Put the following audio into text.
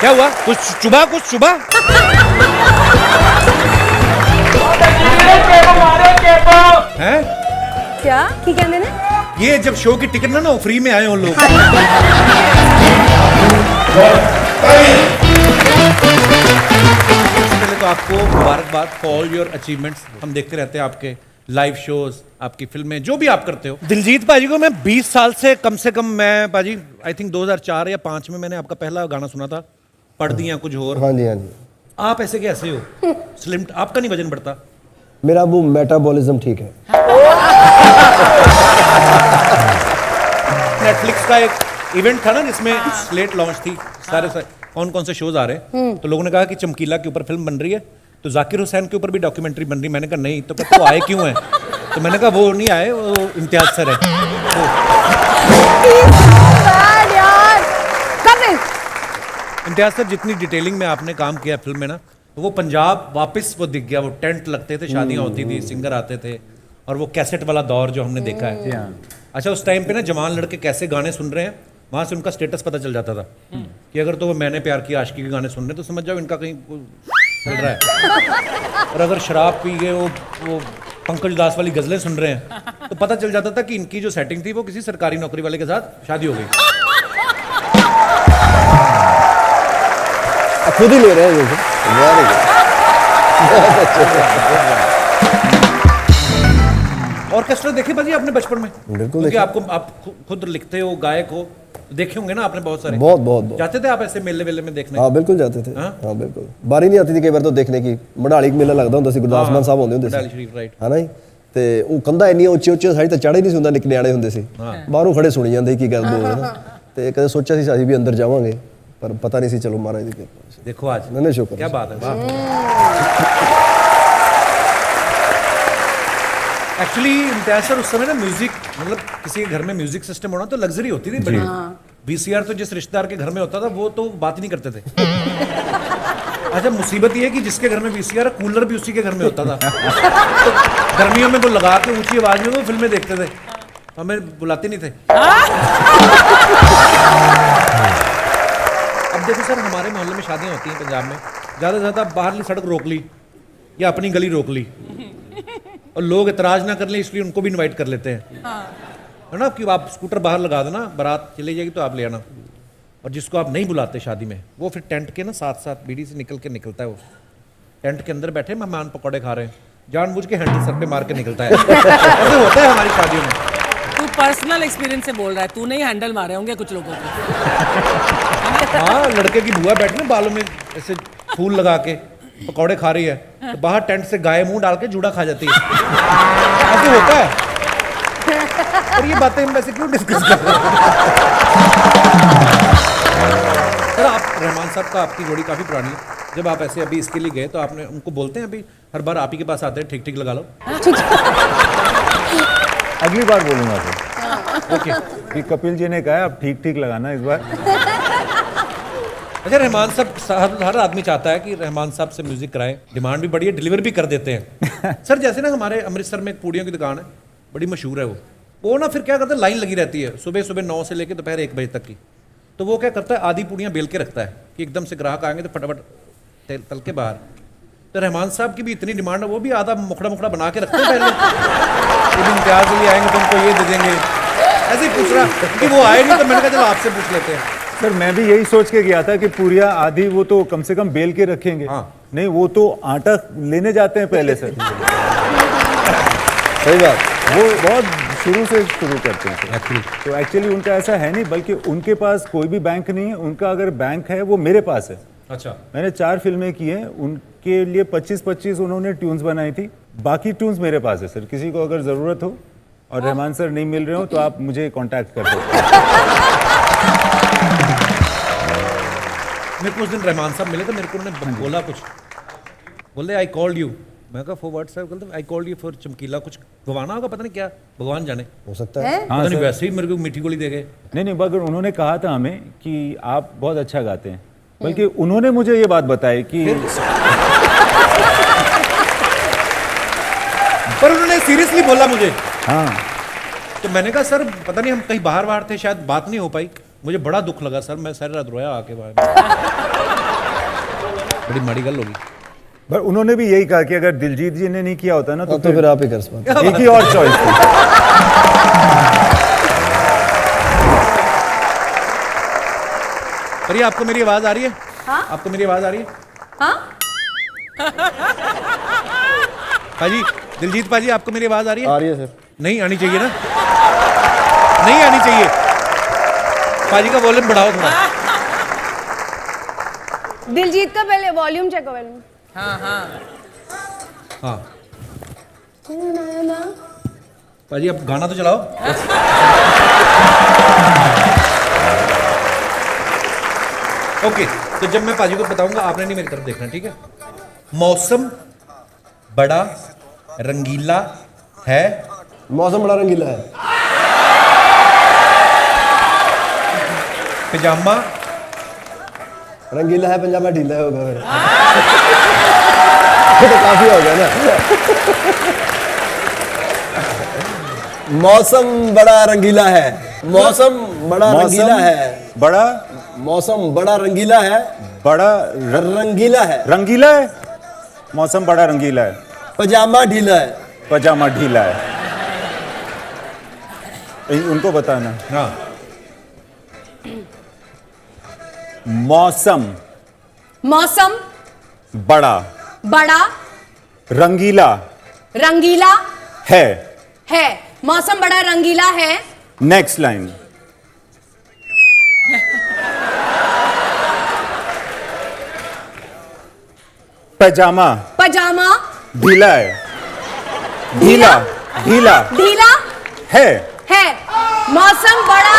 क्या हुआ? कुछ चुभा? कुछ चुभा? हैं? क्या की कहते हैं? ये जब शो की टिकट ना फ्री में आए हो लोग। पहले तो आपको मुबारकबाद फॉर ऑल योर अचीवमेंट्स। हम देखते रहते हैं आपके लाइव शोज, आपकी फिल्में, जो भी आप करते हो। दिलजीत पाजी को मैं 20 साल से कम मैं पाजी आई थिंक 2004 या 5 में मैंने आपका पहला गाना सुना था, पढ़ दिया कुछ और। हाँ जी, हाँ जी। आप ऐसे कैसे हो? स्लिम, आपका नहीं वजन बढ़ता? मेरा वो मेटाबॉलिज्म ठीक है। नेटफ्लिक्स का एक इवेंट था ना जिसमें स्लेट लॉन्च थी, सारे कौन कौन से शोज आ रहे हैं, तो लोगों ने कहा कि चमकीला के ऊपर फिल्म बन रही है, तो जाकिर हुसैन के ऊपर भी डॉक्यूमेंट्री बन रही। मैंने कहा नहीं, तो कहते वो आए क्यों हैं? तो मैंने कहा वो नहीं आए, वो इम्तियाज सर है। इम्तियाज सर, जितनी डिटेलिंग में आपने काम किया फिल्म में ना, तो वो पंजाब वापस वो दिख गया। वो टेंट लगते थे, शादियां होती थी, सिंगर आते थे, और वो कैसेट वाला दौर जो हमने देखा है। अच्छा, उस टाइम पे ना जवान लड़के कैसे गाने सुन रहे हैं, वहां से उनका स्टेटस पता चल जाता था कि अगर तो वो मैंने प्यार किया आशिकी के गाने सुन रहे हैं तो समझ जाओ इनका कहीं चल रहा है। और अगर शराब पी गए वो पंकज उदास वाली गजलें सुन रहे हैं तो पता चल जाता था कि इनकी जो सेटिंग थी वो किसी सरकारी नौकरी वाले के साथ शादी हो गई। खुद ही ले रहे हैं। ऑर्केस्ट्रा देखे बाजी आपने बचपन में? बिल्कुल। क्योंकि आपको आप खुद लिखते हो, गायक हो, देखे होंगे ना आपने बहुत सारे। बहुत जाते थे आप ऐसे मेले वेले में देखने? हाँ बिल्कुल जाते थे। हाँ बिल्कुल, बारी नहीं आती थी कई बार तो देखने की। मढ़ाली मेला लगता ਹੁੰਦਾ ਸੀ, ਗੁਰਦਾਸ ਮਾਨ ਸਾਹਿਬ ਹੁੰਦੇ ਹੁੰਦੇ ਸੀ, ਰਾਈਟ, ਹੈ ਨਾ ਜੀ। ਤੇ ਉਹ ਕੰਧਾਂ ਇੰਨੀਆਂ ਉੱਚੀ ਉੱਚੀ ਸਾਡੀ ਤਾਂ ਚੜ੍ਹ ਹੀ ਨਹੀਂ ਸੀ ਹੁੰਦਾ, ਨਿੱਕੇ ਨਿਆਣੇ ਹੁੰਦੇ ਸੀ, ਬਾਹਰੋਂ ਖੜੇ ਸੁਣੀ ਜਾਂਦੇ ਕੀ ਗੱਲ ਬੋਲ ਰਹੇ ਨਾ। ਤੇ ਕਦੇ ਸੋਚਿਆ ਸੀ ਅਸੀਂ ਵੀ ਅੰਦਰ ਜਾਵਾਂਗੇ, ਪਰ ਪਤਾ ਨਹੀਂ ਸੀ। ਚਲੋ ਮਹਾਰਾਜ ਦੀ ਕਿਰਪਾ। देखो आज नहीं शुक्र, क्या बात है, वाह। एक्चुअली इम्तियाज सर, उस समय ना म्यूजिक, मतलब किसी के घर में म्यूजिक सिस्टम होना तो लग्जरी होती थी बड़ी। वीसीआर तो जिस रिश्तेदार के घर में होता था वो तो बात ही नहीं करते थे। अच्छा, मुसीबत ये है कि जिसके घर में वीसीआर है, कूलर भी उसी के घर में होता था। तो गर्मियों में वो लगा के ऊंची आवाज में वो फिल्में देखते थे, हमें बुलाते नहीं थे। अब देखो सर, हमारे मोहल्ले में शादियां होती हैं पंजाब में, ज़्यादा से ज़्यादा बाहरली सड़क रोक ली या अपनी गली रोक ली, और लोग इतराज ना कर लें इसलिए उनको भी इनवाइट कर लेते हैं, है ना, कि आप स्कूटर बाहर लगा देना, बारात चली जाएगी तो आप ले आना। और जिसको आप नहीं बुलाते शादी में, वो फिर टेंट के ना साथ साथ बीड़ी से निकलता है। वो टेंट के अंदर बैठे मेहमान पकौड़े खा रहे हैं, जानबूझ के हैंडल सर पे मार के निकलता है। ऐसे होता है हमारी शादियों में। तू पर्सनल एक्सपीरियंस से बोल रहा है, तूने ही हैंडल मारे होंगे कुछ लोगों को। हाँ, लड़के की बुआ बैठी ना बालों में ऐसे फूल लगा के पकौड़े खा रही है, तो बाहर टेंट से गाय मुंह डाल के जूड़ा खा जाती है। ऐसे होता है। और ये बातें हम वैसे क्यों डिस्कस कर रहे हैं? सर, आप रहमान साहब का, आपकी जोड़ी काफी पुरानी है। जब आप ऐसे अभी इसके लिए गए तो आपने उनको बोलते हैं अभी हर बार आप ही के पास आते हैं, ठीक ठीक लगा लो? अगली बार बोलूंगा सर। ओके, कि कपिल जी ने कहा है आप ठीक ठीक लगाना इस बार। अच्छा, रहमान साहब, हर आदमी चाहता है कि रहमान साहब से म्यूजिक कराएं, डिमांड भी बड़ी है, डिलीवर भी कर देते हैं। सर, जैसे ना हमारे अमृतसर में एक पूड़ियों की दुकान है, बड़ी मशहूर है वो ना फिर क्या करता है, लाइन लगी रहती है सुबह सुबह 9 से लेकर दोपहर 1 बजे तक की। तो वो क्या करता है, आधी पूड़ियाँ बेल के रखता है कि एकदम से ग्राहक आएंगे तो फटाफट तल के बाहर। तो रहमान साहब की भी इतनी डिमांड है, वो भी आधा मुखड़ा बना के रखते हैं पहले। इम्तियाज के लिए आएंगे तो उनको ये दे देंगे। ऐसे ही पूछ रहा कि वो आए नहीं, तो मैंने कहा चलो आपसे पूछ लेते हैं। सर, मैं भी यही सोच के गया था कि पूरिया आधी वो तो कम से कम बेल के रखेंगे। नहीं, वो तो आटा लेने जाते हैं पहले सर। सही बात, वो बहुत शुरू से शुरू करते हैं एक्चुअली। तो एक्चुअली उनका ऐसा है नहीं, बल्कि उनके पास कोई भी बैंक नहीं है। उनका अगर बैंक है वो मेरे पास है। अच्छा, मैंने 4 फिल्में की हैं, उनके लिए 25-25 उन्होंने ट्यून्स बनाई थी। बाकी ट्यून्स मेरे पास है सर। किसी को अगर ज़रूरत हो और रहमान सर नहीं मिल रहे हो तो आप मुझे कांटेक्ट कर सकते हैं। मेरे को उस दिन रहमान साहब मिले थे, मेरे को उन्होंने बोला कुछ, बोले आई कॉल्ड यू। मैं कहा फॉर व्हाट सर? बोलते आई कॉल्ड यू फॉर चमकीला। कुछ गवाना होगा, पता नहीं क्या, भगवान जाने, हो सकता है। पता नहीं, वैसे ही मेरे को मीठी गोली दे गए। नहीं, मगर उन्होंने कहा था हमें कि आप बहुत अच्छा गाते हैं। बल्कि उन्होंने मुझे ये बात बताई कि पर उन्होंने सीरियसली बोला मुझे, हाँ तो मैंने कहा सर पता नहीं हम कहीं बाहर थे, शायद बात नहीं हो पाई। मुझे बड़ा दुख लगा सर, मैं सारी रात रोया आके बाहर। बड़ी माड़ी गल होगी। पर उन्होंने भी यही कहा कि अगर दिलजीत जी ने नहीं किया होता ना तो फिर आप ही कर सकते। एक ही और चॉइस थी। पर ये आपको मेरी आवाज आ रही है? हाँ? आपको मेरी आवाज आ रही है? हाँ? पाजी, दिलजीत पाजी आपको मेरी आवाज आ रही है? आ रही है सर। नहीं आनी चाहिए ना, नहीं आनी चाहिए। पाजी का वॉल्यूम बढ़ाओ थोड़ा। दिलजीत का पहले वॉल्यूम चेक करो, वॉल्यूम। हाँ हाँ हाँ पाजी अब गाना तो चलाओ। ओके, तो जब मैं पाजी को बताऊंगा आपने नहीं मेरी तरफ देखना, ठीक है? मौसम बड़ा रंगीला है। मौसम बड़ा रंगीला है। पजामा रंगीला है, पंजाबा ढीला होगा फिर। ये तो काफी हो गया ना। मौसम बड़ा रंगीला है। मौसम बड़ा रंगीला है। बड़ा मौसम बड़ा रंगीला है। बड़ा रंगीला है। रंगीला है। मौसम बड़ा रंगीला है। पजामा ढीला है। पजामा ढीला है। उनको बताना। हाँ। मौसम मौसम बड़ा बड़ा रंगीला रंगीला है। है। मौसम बड़ा रंगीला है। Next line. पजामा पजामा ढीला है। ढीला ढीला ढीला है। है। मौसम बड़ा